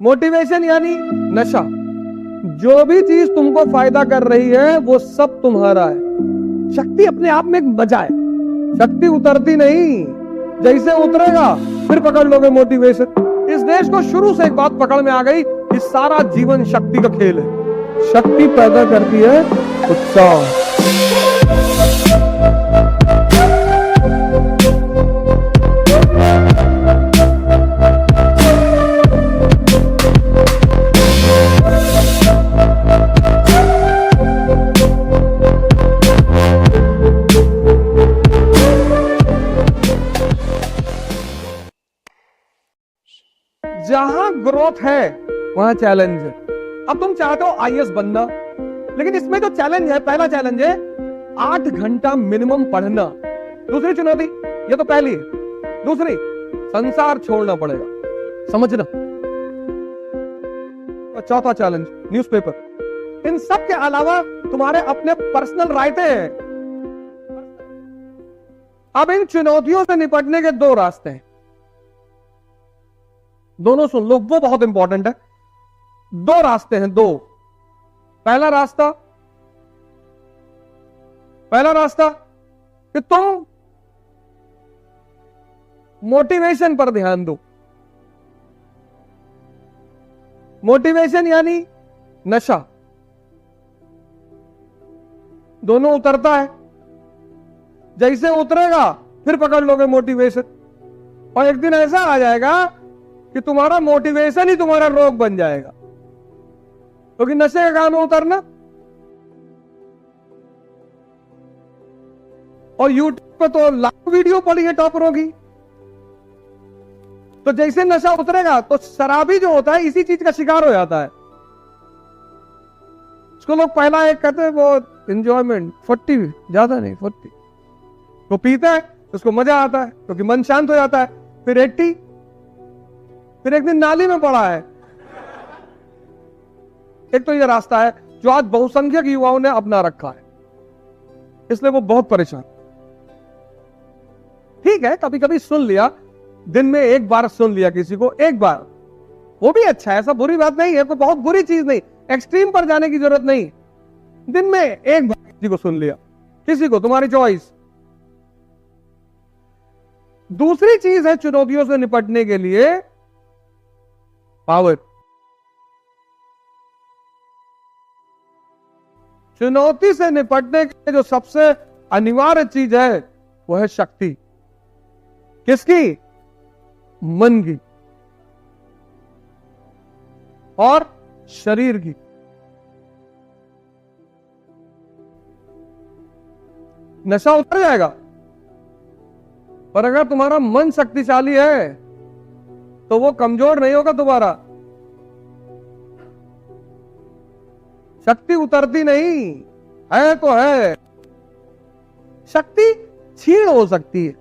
Motivation यानी नशा। जो भी चीज तुमको फायदा कर रही है वो सब तुम्हारा है। शक्ति अपने आप में एक मजा है। शक्ति उतरती नहीं, जैसे उतरेगा फिर पकड़ लोगे मोटिवेशन। इस देश को शुरू से एक बात पकड़ में आ गई कि सारा जीवन शक्ति का खेल है। शक्ति पैदा करती है उत्साह। जहां ग्रोथ है वहां चैलेंज है। अब तुम चाहते हो आईएएस बनना, लेकिन इसमें जो चैलेंज है, पहला चैलेंज है 8 घंटा मिनिमम पढ़ना। दूसरी चुनौती, ये तो पहली है। दूसरी, संसार छोड़ना पड़ेगा, समझना। और चौथा चैलेंज, न्यूज़पेपर। इन सब के अलावा तुम्हारे अपने पर्सनल रायते हैं। अब इन चुनौतियों से निपटने के 2 रास्ते हैं, दोनों सुन लो, वो बहुत इंपॉर्टेंट है। 2 रास्ते हैं, 2। पहला रास्ता कि तुम मोटिवेशन पर ध्यान दो। मोटिवेशन यानी नशा। दोनों उतरता है, जैसे उतरेगा फिर पकड़ लोगे मोटिवेशन। और एक दिन ऐसा आ जाएगा कि तुम्हारा मोटिवेशन ही तुम्हारा रोग बन जाएगा, क्योंकि नशे का काम है उतरना। और यूट्यूब पे तो लाखों वीडियो पड़ी है टॉपरों की। तो जैसे नशा उतरेगा तो शराबी जो होता है इसी चीज का शिकार हो जाता है। उसको लोग पहला एक कहते हैं वो एंजॉयमेंट, 40 ज्यादा नहीं 40, वो पीता है, उसको मजा आता है क्योंकि मन शांत हो जाता है। फिर 80, फिर एक दिन नाली में पड़ा है। एक तो ये रास्ता है जो आज बहुसंख्यक युवाओं ने अपना रखा है, इसलिए वो बहुत परेशान। ठीक है, कभी कभी सुन लिया, दिन में 1 बार सुन लिया किसी को, 1 बार, वो भी अच्छा है, ऐसा बुरी बात नहीं है, कोई बहुत बुरी चीज नहीं, एक्सट्रीम पर जाने की जरूरत नहीं। दिन में 1 बार किसी को सुन लिया, किसी को, तुम्हारी चॉइस। दूसरी चीज है चुनौतियों से निपटने के लिए पावर। चुनौती से निपटने के लिए जो सबसे अनिवार्य चीज है वो है शक्ति। किसकी? मन की और शरीर की। नशा उतर जाएगा, पर अगर तुम्हारा मन शक्तिशाली है तो वो कमजोर नहीं होगा दोबारा। शक्ति उतरती नहीं है, तो है। शक्ति क्षीण हो सकती है,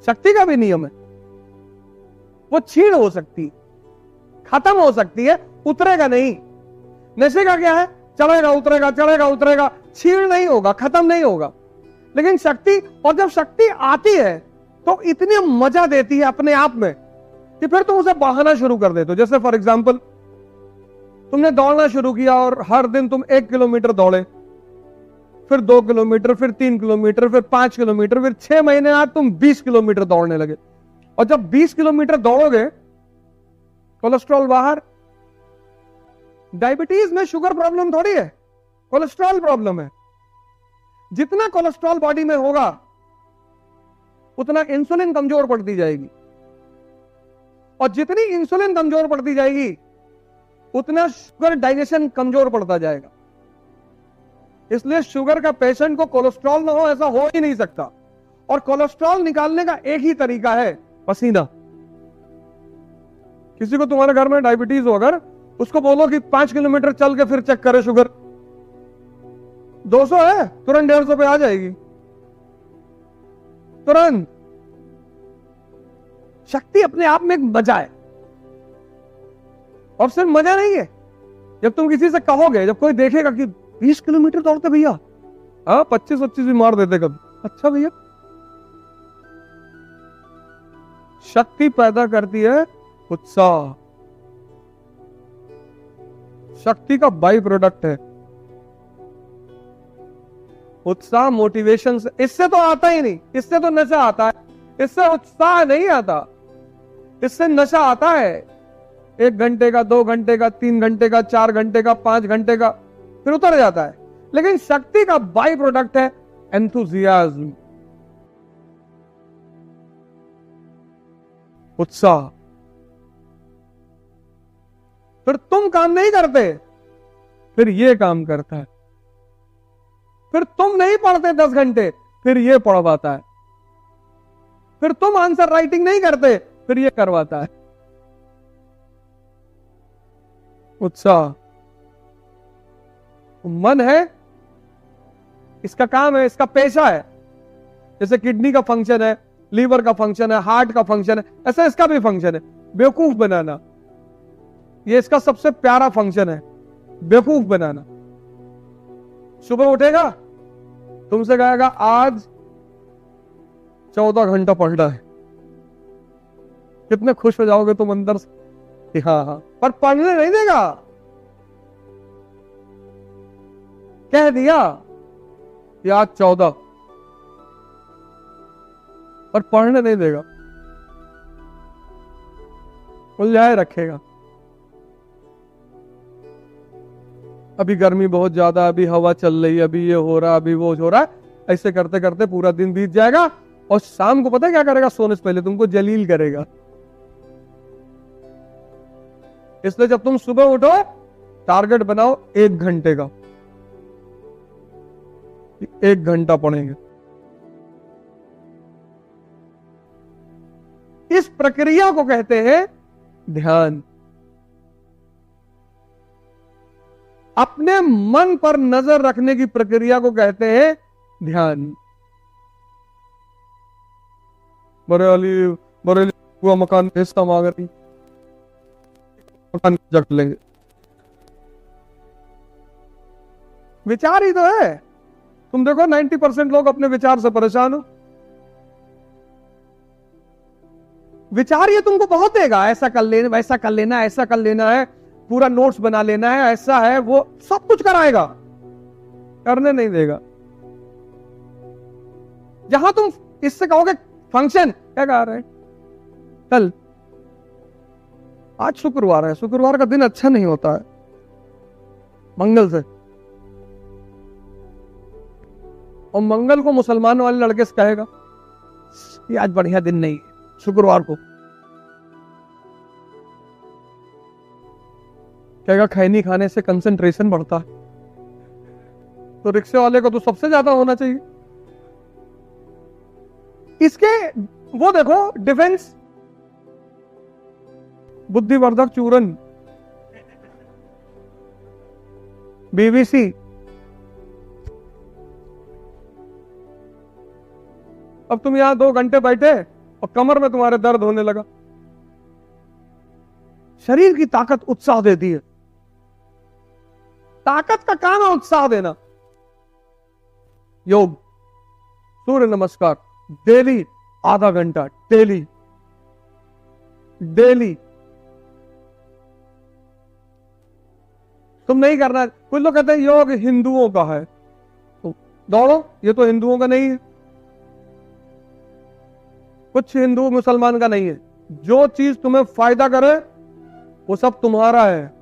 शक्ति का भी नियम है, वो क्षीण हो सकती है, खत्म हो सकती है, उतरेगा नहीं। नशे का क्या है? चढ़ेगा उतरेगा, चढ़ेगा उतरेगा, क्षीण नहीं होगा, खत्म नहीं होगा। लेकिन शक्ति, और जब शक्ति आती है तो इतनी मजा देती है अपने आप में कि फिर तुम उसे बहाना शुरू कर देते हो। जैसे फॉर एग्जांपल, तुमने दौड़ना शुरू किया और हर दिन तुम 1 किलोमीटर दौड़े, फिर 2 किलोमीटर, फिर 3 किलोमीटर, फिर 5 किलोमीटर, फिर 6 महीने बाद तुम 20 किलोमीटर दौड़ने लगे। और जब 20 किलोमीटर दौड़ोगे, कोलेस्ट्रॉल बाहर। डायबिटीज में शुगर प्रॉब्लम थोड़ी है, कोलेस्ट्रॉल प्रॉब्लम है। जितना कोलेस्ट्रॉल बॉडी में होगा उतना इंसुलिन कमजोर पड़ती जाएगी, और जितनी इंसुलिन कमजोर पड़ती जाएगी उतना शुगर डाइजेशन कमजोर पड़ता जाएगा। इसलिए शुगर का पेशेंट को कोलेस्ट्रॉल ना हो, ऐसा हो ही नहीं सकता। और कोलेस्ट्रॉल निकालने का एक ही तरीका है, पसीना। किसी को तुम्हारे घर में डायबिटीज हो, अगर उसको बोलो कि 5 किलोमीटर चल के फिर चेक करे शुगर, 200 है, तुरंत 150 पे आ जाएगी, तुरंत। शक्ति अपने आप में एक मजा है, और सिर्फ मजा नहीं है। जब तुम किसी से कहोगे, जब कोई देखेगा कि 20 किलोमीटर दौड़ते भैया, 25-25 भी मार देते कभी, अच्छा भैया। शक्ति पैदा करती है उत्साह शक्ति का बाई प्रोडक्ट है। उत्साह मोटिवेशन से, इससे तो आता ही नहीं, इससे तो नशा आता है, इससे उत्साह नहीं आता, इससे नशा आता है। 1 घंटे का, 2 घंटे का, 3 घंटे का, 4 घंटे का, 5 घंटे का, फिर उतर जाता है। लेकिन शक्ति का बाई प्रोडक्ट है एंथुजियाज्म, उत्साह। फिर तुम काम नहीं करते, फिर ये काम करता है। फिर तुम नहीं पढ़ते 10 घंटे, फिर ये पढ़वाता है। फिर तुम आंसर राइटिंग नहीं करते, फिर ये करवाता है। उत्साह मन है, इसका काम है, इसका पेशा है। जैसे किडनी का फंक्शन है, लीवर का फंक्शन है, हार्ट का फंक्शन है, ऐसा इसका भी फंक्शन है बेवकूफ बनाना। ये इसका सबसे प्यारा फंक्शन है, बेवकूफ बनाना। सुबह उठेगा, तुमसे कहेगा आज 14 घंटा पढ़ना है। कितने खुश हो जाओगे तुम अंदर से कि हाँ हाँ, पर पढ़ने नहीं देगा। कह दिया कि आज 14, पर पढ़ने नहीं देगा, उलझाए रखेगा। अभी गर्मी बहुत ज्यादा, अभी हवा चल रही है, अभी ये हो रहा, अभी वो हो रहा है। ऐसे करते करते पूरा दिन बीत जाएगा और शाम को पता है क्या करेगा? सोने से पहले तुमको जलील करेगा। इसलिए जब तुम सुबह उठो, टारगेट बनाओ 1 घंटे का, 1 घंटा पढ़ेंगे। इस प्रक्रिया को कहते हैं ध्यान। अपने मन पर नजर रखने की प्रक्रिया को कहते हैं ध्यान। बरेली हुआ मकान हिस्सा मांग रही, मकान जट लेंगे। विचार ही तो है। तुम देखो 90% लोग अपने विचार से परेशान हो। विचार ये तुमको बहुत देगा, ऐसा कर लेना, वैसा कर लेना, ऐसा कर लेना है, पूरा नोट्स बना लेना है, ऐसा है, वो सब कुछ कराएगा, करने नहीं देगा। जहां तुम इससे कहोगे फंक्शन क्या कह रहे हैं, कल आज शुक्रवार है, शुक्रवार का दिन अच्छा नहीं होता है, मंगल से। और मंगल को मुसलमान वाले लड़के से कहेगा ये आज बढ़िया दिन नहीं है, शुक्रवार को कहेगा खैनी खाने से कंसंट्रेशन बढ़ता है। तो रिक्शे वाले को तो सबसे ज्यादा होना चाहिए। इसके वो देखो डिफेंस बुद्धिवर्धक चूरन, बीवीसी, अब तुम यहां 2 घंटे बैठे और कमर में तुम्हारे दर्द होने लगा। शरीर की ताकत उत्साह देती है। ताकत का काम है उत्साह देना। योग, सूर्य नमस्कार डेली आधा घंटा, डेली डेली। तुम नहीं करना। कुछ लोग कहते हैं योग हिंदुओं का है, तो दौड़ो, ये तो हिंदुओं का नहीं है, कुछ हिंदू मुसलमान का नहीं है। जो चीज तुम्हें फायदा करे वो सब तुम्हारा है।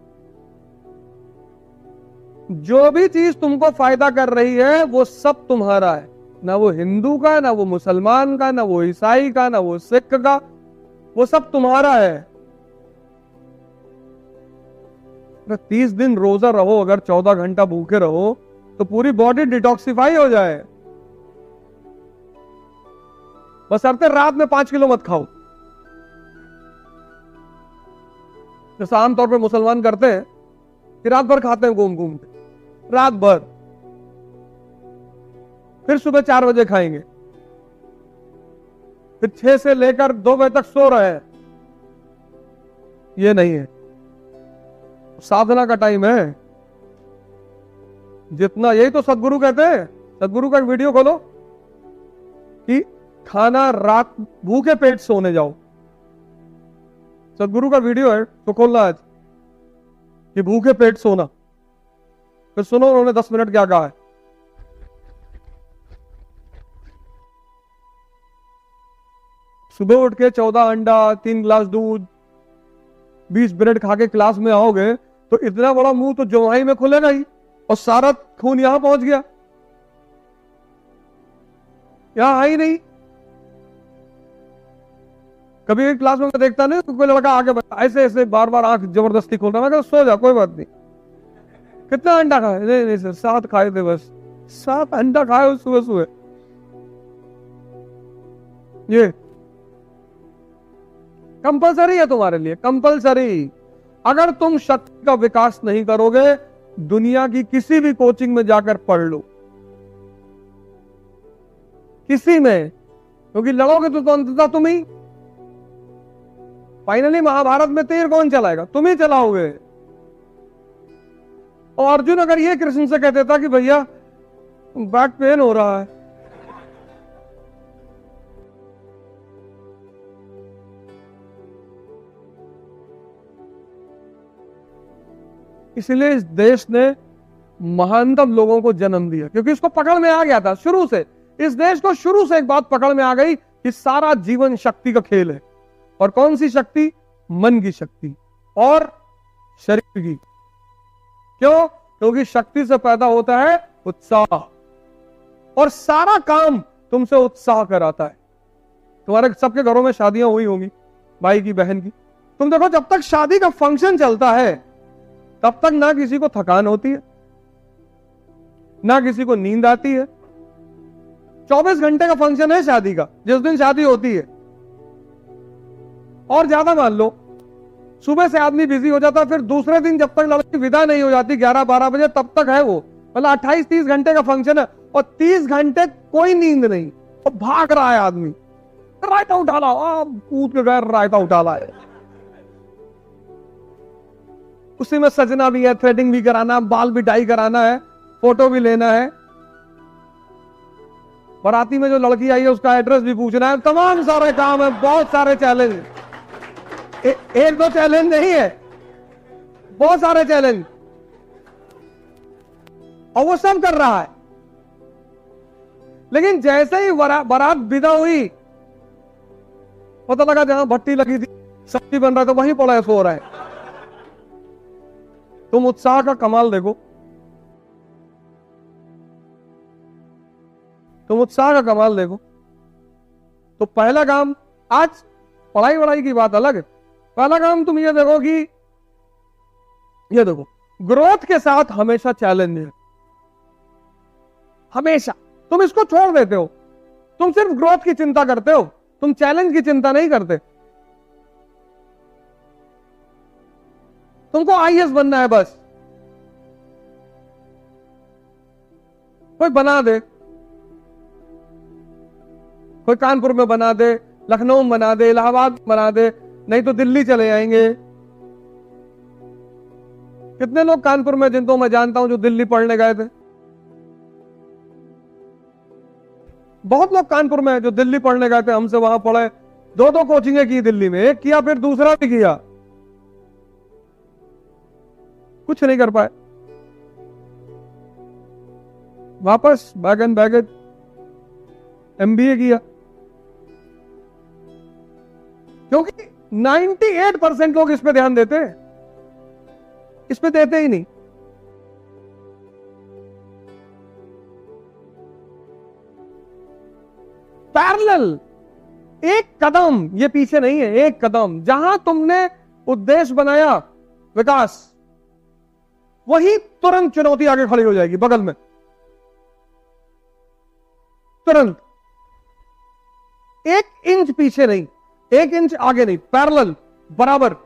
जो भी चीज तुमको फायदा कर रही है वो सब तुम्हारा है। ना वो हिंदू का, ना वो मुसलमान का, ना वो ईसाई का, ना वो सिख का, वो सब तुम्हारा है। 30 दिन रोजा रहो, अगर 14 घंटा भूखे रहो तो पूरी बॉडी डिटॉक्सिफाई हो जाए। बशर्ते रात में 5 किलो मत खाओ, जैसा आमतौर पे मुसलमान करते हैं कि रात भर खाते हैं घूम घूम के, रात भर, फिर सुबह 4 बजे खाएंगे, फिर 6 से लेकर 2 बजे तक सो रहे हैं। ये नहीं है, साधना का टाइम है जितना। यही तो सदगुरु कहते हैं। सदगुरु का एक वीडियो खोलो कि खाना रात भूखे पेट सोने जाओ, सदगुरु का वीडियो है तो खोलना आज कि भूखे पेट सोना, फिर सुनो उन्होंने 10 मिनट क्या कहा है। सुबह उठ के 14 अंडा, 3 गिलास दूध, 20 मिनट खा के क्लास में आओगे तो इतना बड़ा मुंह तो जवाई में खुलेगा ही, और सारा खून यहां पहुंच गया, यहां आ ही नहीं। कभी क्लास में देखता नहीं तो कोई लड़का आगे ऐसे ऐसे बार बार आंख जबरदस्ती खोल रहा है, सो जा कोई बात नहीं। कितना अंडा खाए? नहीं नहीं सर 7 खाए थे बस। 7 अंडा खाए सुबह सुबह? ये कंपलसरी है तुम्हारे लिए, कंपलसरी। अगर तुम शक्ति का विकास नहीं करोगे, दुनिया की किसी भी कोचिंग में जाकर पढ़ लो, किसी में, क्योंकि लड़ोगे तो अंततः तुम ही। फाइनली महाभारत में तीर कौन चलाएगा? तुम ही चलाओगे। और अर्जुन अगर ये कृष्ण से कह देता कि भैया बैक पेन हो रहा है, इसलिए इस देश ने महानतम लोगों को जन्म दिया, क्योंकि इसको पकड़ में आ गया था शुरू से। इस देश को शुरू से एक बात पकड़ में आ गई कि सारा जीवन शक्ति का खेल है। और कौन सी शक्ति? मन की शक्ति और शरीर की। क्यों? क्योंकि शक्ति से पैदा होता है उत्साह, और सारा काम तुमसे उत्साह कराता है। तुम्हारे सबके घरों में शादियां हुई होंगी, भाई की, बहन की। तुम देखो, जब तक शादी का फंक्शन चलता है तब तक ना किसी को थकान होती है, ना किसी को नींद आती है। 24 घंटे का फंक्शन है शादी का, जिस दिन शादी होती है। और ज्यादा मान लो, सुबह से आदमी बिजी हो जाता है, फिर दूसरे दिन जब तक लड़की विदा नहीं हो जाती 11-12 बजे, तब तक है वो। मतलब 28-30 घंटे का फंक्शन है, और 30 घंटे कोई नींद नहीं, और भाग रहा है आदमी। रायता उठा ला, कूद के गए रायता उठा ला है। उसी में सजना भी है, थ्रेडिंग भी कराना, बाल भी डाई कराना है, फोटो भी लेना है, बाराती में जो लड़की आई है उसका एड्रेस भी पूछना है, तमाम सारे काम है, बहुत सारे चैलेंज। एक दो चैलेंज नहीं है, बहुत सारे चैलेंज, और वो सब कर रहा है। लेकिन जैसे ही बारात विदा हुई, पता लगा जहां भट्टी लगी थी सब्जी बन रहा है तो वहीं पड़ा है, सो रहा है। तुम उत्साह का कमाल देखो, तुम उत्साह का कमाल देखो। तो पहला काम, आज पढ़ाई वढ़ाई की बात अलग है, पहला काम तुम ये देखो कि ये देखो, ग्रोथ के साथ हमेशा चैलेंज है, हमेशा। तुम इसको छोड़ देते हो, तुम सिर्फ ग्रोथ की चिंता करते हो, तुम चैलेंज की चिंता नहीं करते। तुमको आईएएस बनना है बस, कोई बना दे, कोई कानपुर में बना दे, लखनऊ में बना दे, इलाहाबाद बना दे, नहीं तो दिल्ली चले जाएंगे। कितने लोग कानपुर में जिनको मैं जानता हूं जो दिल्ली पढ़ने गए थे, बहुत लोग कानपुर में जो दिल्ली पढ़ने गए थे, हमसे वहां पढ़े, 2-2 कोचिंगें की दिल्ली में, एक किया फिर दूसरा भी किया, कुछ नहीं कर पाए, वापस बैग एंड बैगेज एमबीए किया। क्योंकि 98% लोग इस पे ध्यान देते हैं, इस पे देते ही नहीं। पैरेलल, एक कदम ये पीछे नहीं है, एक कदम। जहां तुमने उद्देश्य बनाया विकास, वही तुरंत चुनौती आगे खड़ी हो जाएगी बगल में, तुरंत। 1 इंच पीछे नहीं, 1 इंच आगे नहीं, पैरेलल, बराबर।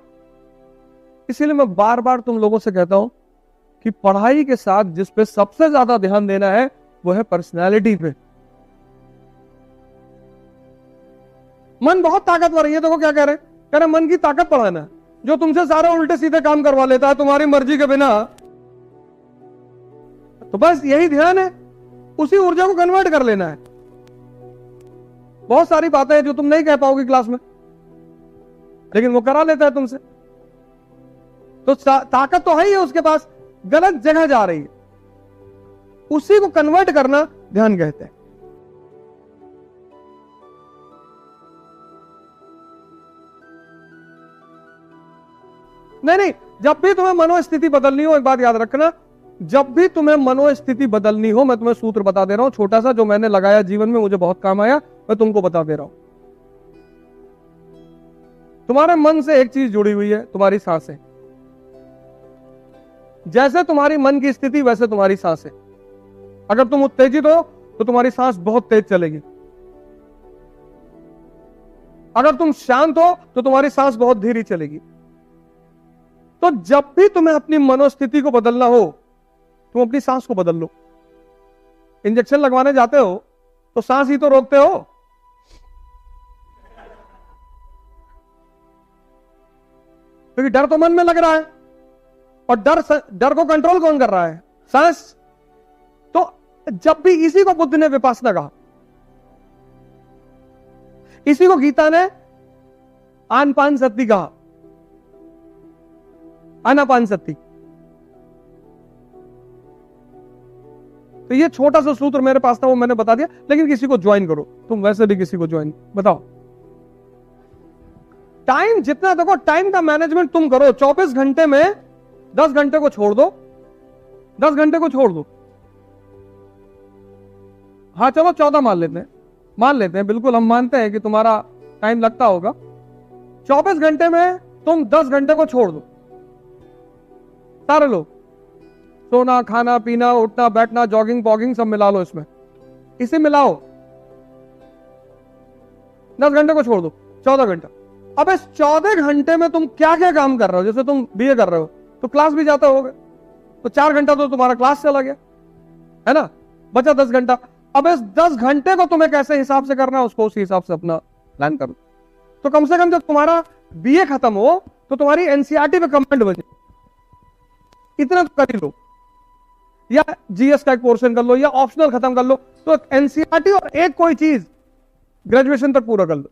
इसीलिए मैं बार बार तुम लोगों से कहता हूं कि पढ़ाई के साथ जिस पे सबसे ज्यादा ध्यान देना है वो है पर्सनैलिटी पे। मन बहुत ताकतवर है, ये देखो क्या कह रहे मन की ताकत बढ़ाना है। जो तुमसे सारे उल्टे सीधे काम करवा लेता है तुम्हारी मर्जी के बिना, तो बस यही ध्यान है, उसी ऊर्जा को कन्वर्ट कर लेना है। बहुत सारी बातें हैं जो तुम नहीं कह पाओगे क्लास में, लेकिन वो करा लेता है तुमसे। तो ताकत तो है ही है उसके पास, गलत जगह जा रही है। उसी को कन्वर्ट करना ध्यान कहते हैं। नहीं, जब भी तुम्हें मनोस्थिति बदलनी हो, एक बात याद रखना, जब भी तुम्हें मनोस्थिति बदलनी हो, मैं तुम्हें सूत्र बता दे रहा हूं छोटा सा, जो मैंने लगाया जीवन में, मुझे बहुत काम आया, मैं तुमको बता दे रहा हूं। तुम्हारे मन से एक चीज जुड़ी हुई है, तुम्हारी सांसें। जैसे तुम्हारी मन की स्थिति वैसे तुम्हारी सांसें। अगर तुम उत्तेजित हो तो तुम्हारी सांस बहुत तेज चलेगी, अगर तुम शांत हो तो तुम्हारी सांस बहुत धीरे चलेगी। तो जब भी तुम्हें अपनी मनोस्थिति को बदलना हो, तुम अपनी सांस को बदल लो। इंजेक्शन लगवाने जाते हो तो सांस ही तो रोकते हो, क्योंकि डर तो मन में लग रहा है, और डर को कंट्रोल कौन कर रहा है? सांस। तो जब भी, इसी को बुद्ध ने विपासना कहा, इसी को गीता ने आनपान सती कहा, आनापान सती। तो ये छोटा सा सूत्र मेरे पास था, वो मैंने बता दिया, लेकिन किसी को ज्वाइन करो, तुम वैसे भी किसी को ज्वाइन बताओ। टाइम जितना, देखो टाइम का मैनेजमेंट तुम करो। 24 घंटे में 10 घंटे को छोड़ दो, 10 घंटे को छोड़ दो। हाँ चलो 14 मान लेते हैं, बिल्कुल हम मानते हैं कि तुम्हारा टाइम लगता होगा। 24 घंटे में तुम 10 घंटे को छोड़ दो। सारे लोग सोना, खाना, पीना, उठना, बैठना, जॉगिंग पॉगिंग सब मिला लो इसमें, इसे मिलाओ। 10 घंटे को छोड़ दो, 14 घंटा। अब इस 14 घंटे में तुम क्या क्या काम कर रहे हो? जैसे तुम बीए कर रहे हो तो क्लास भी जाते होगे, तो 4 घंटा तो तुम्हारा क्लास चला गया, है ना, बचा 10 घंटा। अब इस 10 घंटे को तुम्हें कैसे हिसाब से करना है, उसको उसी हिसाब से अपना प्लान कर लो। तो कम से कम जब तुम्हारा बीए खत्म हो तो तुम्हारी एनसीईआरटी पे कमेंट बचे, इतना तो कर ही लो, या जीएस का एक पोर्शन कर लो, या ऑप्शनल खत्म कर लो। तो एनसीईआरटी और एक कोई चीज ग्रेजुएशन तक पूरा कर लो।